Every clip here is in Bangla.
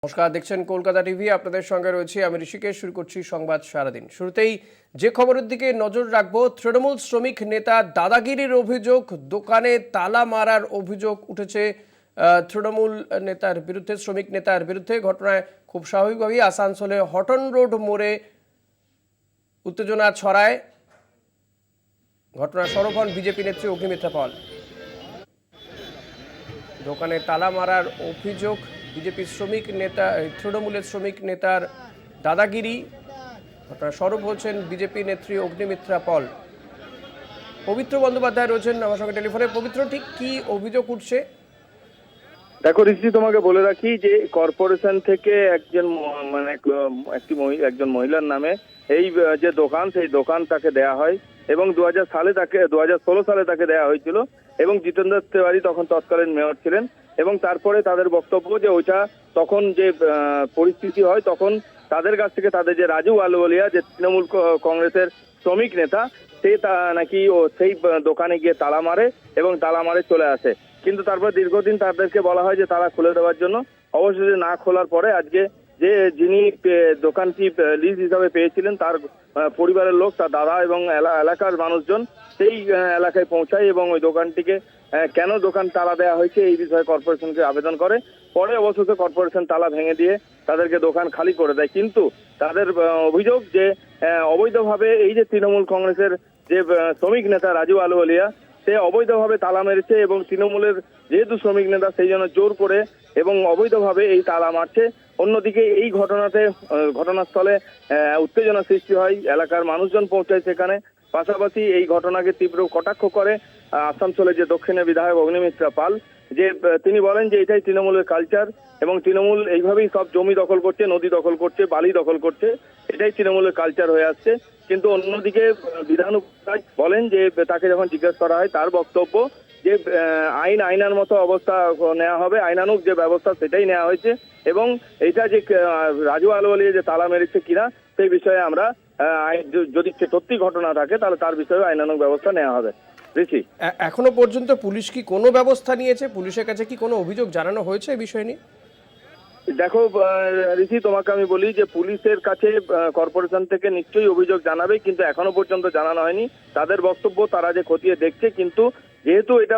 নমস্কার, দেখছেন কলকাতা টিভি। আপনাদের সঙ্গে রয়েছি আমি ঋষিকেশ। শুরু করছি সংবাদ সারাদিন। শুরুতেই যে খবরের দিকে নজর রাখবো, তৃণমূল শ্রমিক নেতা দাদাগিরির অভিযোগ, দোকানে তালা মারার অভিযোগ উঠেছে তৃণমূল নেতার বিরুদ্ধে, শ্রমিক নেতার বিরুদ্ধে। ঘটনায় খুব স্বাভাবিকভাবেই আসানসোলে হটন রোড মোড়ে উত্তেজনা ছড়ায়। ঘটনার সরব হন বিজেপি নেত্রী অগ্নিমিত্রা পাল। দোকানে তালা মারার অভিযোগ, বিজেপির শ্রমিক নেতা, তৃণমূলের শ্রমিক নেতার দাদাগিরি। ঘটনার সরব হচ্ছেন বিজেপি নেত্রী অগ্নিমিত্রা পল। পবিত্র বন্দ্যোপাধ্যায় রয়েছেন আমার সঙ্গে টেলিফোনে। পবিত্র, ঠিক কি অভিযোগ উঠছে? দেখো ঋষি, তোমাকে বলে রাখি যে কর্পোরেশন থেকে একজন একজন মহিলার নামে এই যে দোকান, সেই দোকান তাকে দেয়া হয় এবং 2016 সালে তাকে দেয়া হয়েছিল এবং জিতেন্দ্র তিওয়ারি তখন তৎকালীন মেয়র ছিলেন। এবং তারপরে তাদের বক্তব্য যে ওইটা তখন যে পরিস্থিতি হয়, তখন তাদের কাছ থেকে তাদের যে রাজু আলুওয়ালিয়া, যে তৃণমূল কংগ্রেসের শ্রমিক নেতা, সে নাকি সেই দোকানে গিয়ে তালা মারে এবং তালা মারে চলে আসে। কিন্তু তারপর দীর্ঘদিন তাদেরকে বলা হয় যে তারা খুলে দেওয়ার জন্য। অবশেষে না খোলার পরে আজকে যে যিনি দোকানটি লিজ হিসাবে পেয়েছিলেন, তার পরিবারের লোক, তার দাদা এবং এলাকার মানুষজন সেই এলাকায় পৌঁছায় এবং ওই দোকানটিকে কেন দোকান তালা দেওয়া হয়েছে এই বিষয়ে কর্পোরেশনকে আবেদন করে। পরে অবশেষে কর্পোরেশন তালা ভেঙে দিয়ে তাদেরকে দোকান খালি করে দেয়। কিন্তু তাদের অভিযোগ যে অবৈধভাবে এই যে তৃণমূল কংগ্রেসের যে শ্রমিক নেতা রাজু আলুওয়ালিয়া, সে অবৈধভাবে তালা মেরেছে এবং তৃণমূলের যেহেতু শ্রমিক নেতা, সেই জন্য জোর করে এবং অবৈধভাবে এই তালা মারছে। অন্যদিকে এই ঘটনাস্থলে উত্তেজনা সৃষ্টি হয়, এলাকার মানুষজন পৌঁছায় সেখানে। পাশাপাশি এই ঘটনাকে তীব্র কটাক্ষ করে আসানসোলের যে দক্ষিণের বিধায়ক অগ্নিমিত্রা পাল, যে তিনি বলেন যে এটাই তৃণমূলের কালচার এবং তৃণমূল এইভাবেই সব জমি দখল করছে, নদী দখল করছে, বালি দখল করছে, এটাই তৃণমূলের কালচার হয়ে আসছে। কিন্তু অন্যদিকে বিধান উপাধ্যায় বলেন যে তাকে যখন জিজ্ঞেস করা হয়, তার বক্তব্য যে আইনার মতো অবস্থা নেওয়া হবে, আইনানুগ যে ব্যবস্থা সেটাই নেওয়া হয়েছে এবং এটা যে রাজু আলুওয়ালিয়া যে তালা মেরেছে কিনা সেই বিষয়ে আমরা যদি সত্যি ঘটনা থাকে তাহলে তার বিষয়ে আইনানুগ ব্যবস্থা নেওয়া হবে। ঋষি, এখনো পর্যন্ত পুলিশ কি কোনো ব্যবস্থা নিয়েছে? পুলিশের কাছে কি কোনো অভিযোগ জানানো হয়েছে এই বিষয় নিয়ে? দেখো ঋষি, তোমাকে আমি বলি যে পুলিশের কাছে কর্পোরেশন থেকে নিশ্চয়ই অভিযোগ জানাবে, কিন্তু এখনো পর্যন্ত জানানো হয়নি। তাদের বক্তব্য তারা যে খতিয়ে দেখছে, কিন্তু যেহেতু এটা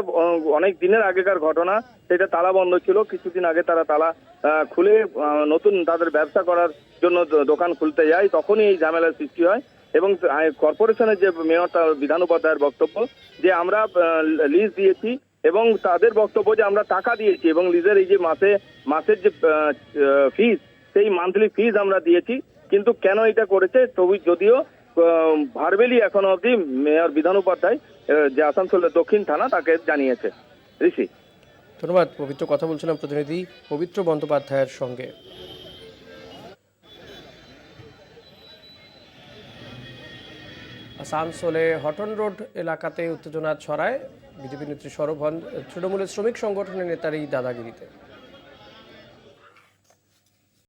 অনেক দিনের আগেকার ঘটনা, সেটা তালা বন্ধ ছিল। কিছুদিন আগে তারা তালা খুলে নতুন তাদের ব্যবসা করার জন্য দোকান খুলতে যায়, তখনই এই ঝামেলার সৃষ্টি হয়। এবং কর্পোরেশনের যে মেয়র, তার বিধান উপাধ্যায়ের বক্তব্য যে আমরা লিজ দিয়েছি এবং তাদের বক্তব্য যে আমরা টাকা দিয়েছি এবং লিজের এই যে মাসের যে ফিজ, সেই মান্থলি ফিজ আমরা দিয়েছি। কিন্তু কেন এটা করেছে, যদিও ভার্বেলি এখনো অবধি মেয়র বিধান উপাধ্যায় যে আসানসোলের দক্ষিণ থানা তাকে জানিয়েছে। ঋষি, ধন্যবাদ পবিত্র। কথা বলছিলাম প্রতিনিধি পবিত্র বন্দ্যোপাধ্যায়ের সঙ্গে। আসানসোলে হটন রোড এলাকাতে উত্তেজনা ছড়ায়, বিজেপি নেত্রী সরব হন তৃণমূলের শ্রমিক সংগঠনের নেতার এই দাদাগিরিতে।